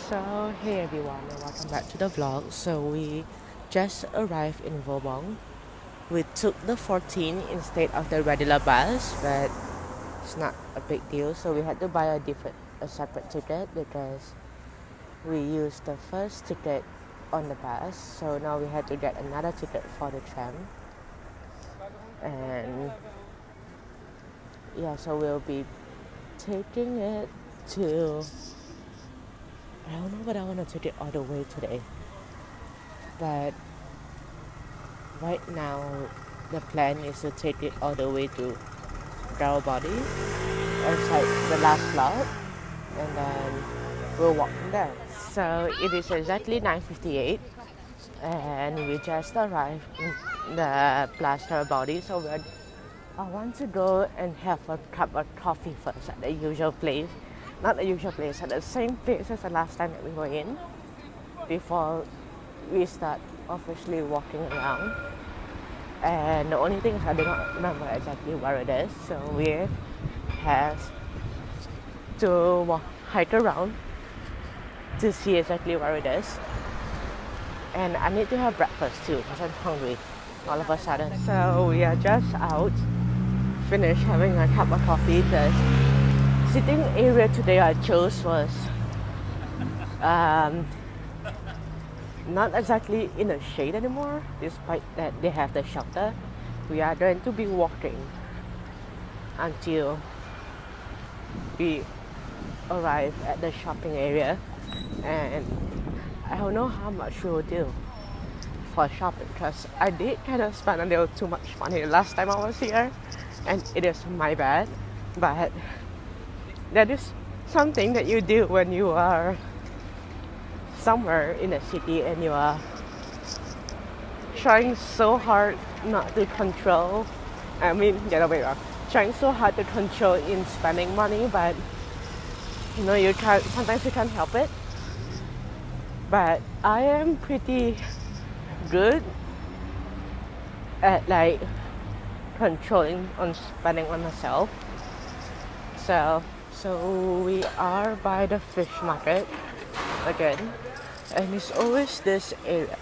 So hey everyone and welcome back to the vlog. So we just arrived in Vobong. We took the 14 instead of the regular bus, but it's not a big deal. So we had to buy a separate ticket because we used the first ticket on the bus. So now we had to get another ticket for the tram. And yeah, so we'll be taking it to, I don't know what I want to take it all the way today. But right now, the plan is to take it all the way to Garabody. It's like the last stop, and then we'll walk from there. So it is exactly 9:58, and we just arrived in the Place Garabody. So I want to go and have a cup of coffee first at the usual place. Not the usual place, at the same place as the last time that we were in, before we start officially walking around. And the only thing is I do not remember exactly where it is, so we have to hike around to see exactly where it is. And I need to have breakfast too because I'm hungry all of a sudden. So we are just out, finished having a cup of coffee. The sitting area today I chose was not exactly in the shade anymore, despite that they have the shelter. We are going to be walking until we arrive at the shopping area, and I don't know how much we will do for shopping because I did kind of spend a little too much money the last time I was here, and it is my bad, but that is something that you do when you are somewhere in a city and you are trying so hard not to control. I mean, the other way around. Trying so hard to control in spending money, but you know you can't. Sometimes you can't help it. But I am pretty good at like controlling on spending on myself. So we are by the fish market again. And it's always this area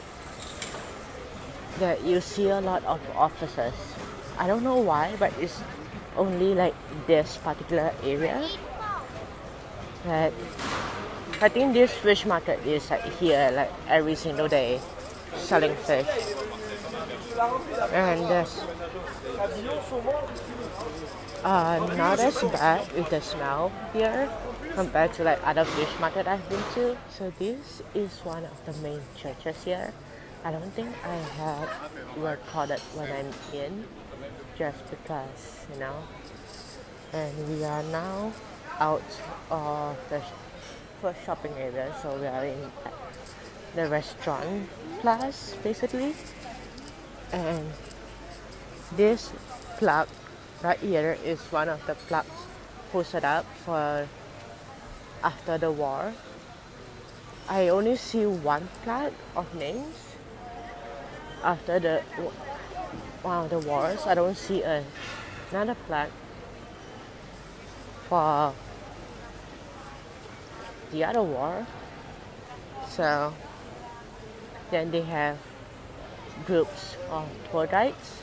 that you see a lot of offices. I don't know why, but it's only like this particular area. But I think this fish market is like here like every single day selling fish. And there's not as bad with the smell here compared to like other fish market I've been to. So this is one of the main churches here. I don't think I had recorded when I'm in, just because, you know. And we are now out of the first shopping area, so we are in the restaurant place basically. And this plaque right here is one of the plaques posted up for after the war. I only see one plaque of names after the wars. I don't see another plaque for the other war. So then they have groups of tour guides,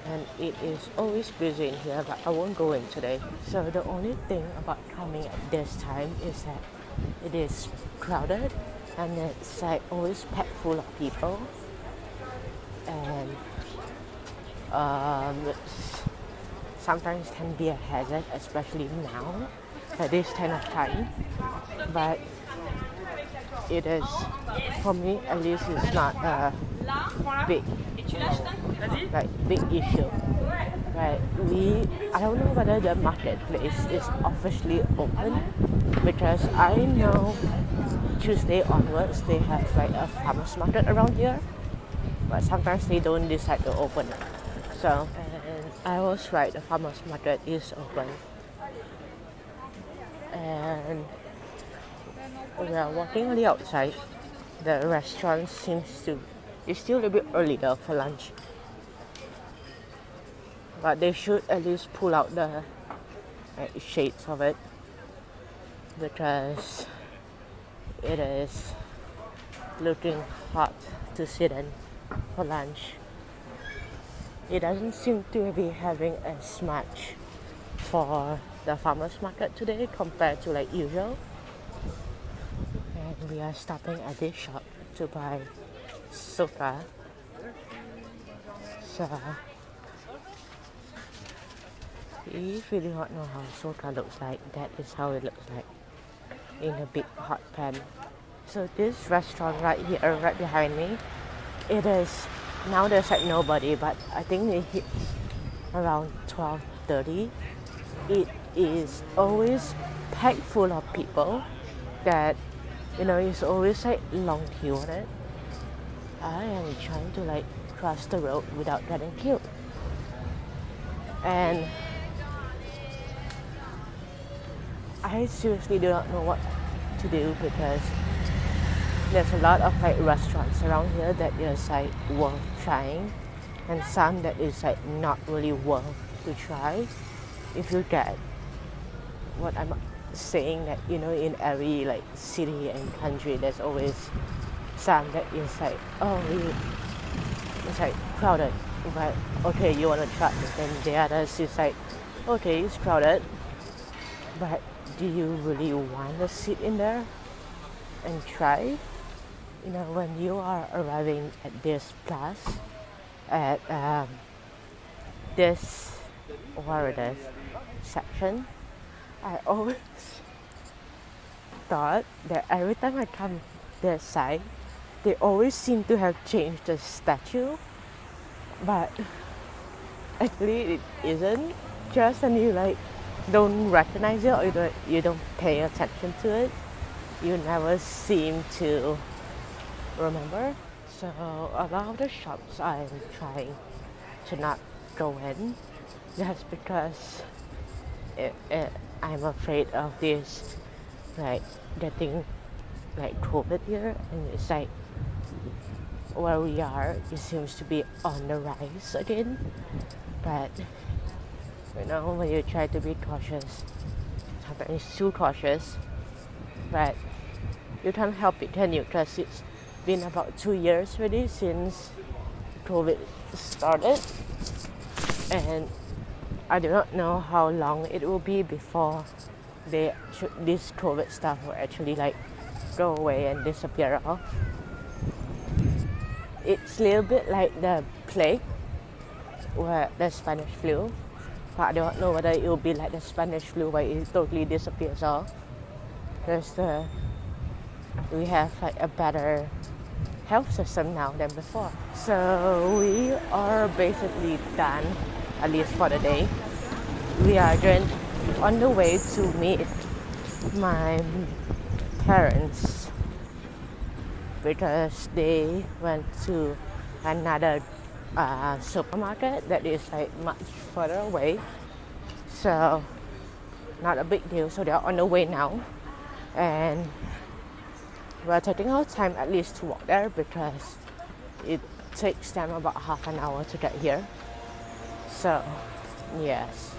and it is always busy in here, but I won't go in today. So the only thing about coming at this time is that it is crowded and it's like always packed full of people, and sometimes can be a hazard, especially now at this kind of time. But it is, for me at least, it's not a big big issue. Right? I don't know whether the marketplace is officially open, because I know Tuesday onwards they have like a farmers market around here, but sometimes they don't decide to open it. So, and I was right, the farmers market is open. And we are walking on the outside. The restaurant it's still a little bit early though for lunch. But they should at least pull out the shades of it, because it is looking hot to sit in for lunch. It doesn't seem to be having as much for the farmers market today compared to like usual. And we are stopping at this shop to buy soda. So if you do not know how soda looks like, that is how it looks like in a big hot pan. So this restaurant right here, right behind me, it is now there's like nobody, but I think it hits around 12:30. It is always packed full of people that it's always like long queue on it. I am trying to like cross the road without getting killed. And I seriously do not know what to do because there's a lot of like restaurants around here that is like worth trying and some that is like not really worth to try. If you get what I'm saying, that in every like city and country there's always some that is like it's like crowded, but okay, you want to try it. Then the others is like, okay, it's crowded, but do you really want to sit in there and try? When you are arriving at this place, at this section, I always thought that every time I come this side, they always seem to have changed the statue, but actually it isn't. Just when you like don't recognize it or you don't pay attention to it, you never seem to remember. So a lot of the shops I'm trying to not go in just because I'm afraid of this like getting like COVID here, and it's like where we are, it seems to be on the rise again. But when you try to be cautious, sometimes it's too cautious, but you can't help it, can you? Because it's been about 2 years already since COVID started, and I do not know how long it will be before this COVID stuff will actually like go away and disappear off. It's a little bit like the plague, where the Spanish flu, but I don't know whether it will be like the Spanish flu where it totally disappears off. Because we have like a better health system now than before. So we are basically done, at least for the day. We are then on the way to meet my parents because they went to another supermarket that is like much further away. So not a big deal. So they're on the way now, and we're taking our time at least to walk there because it takes them about half an hour to get here. So yes.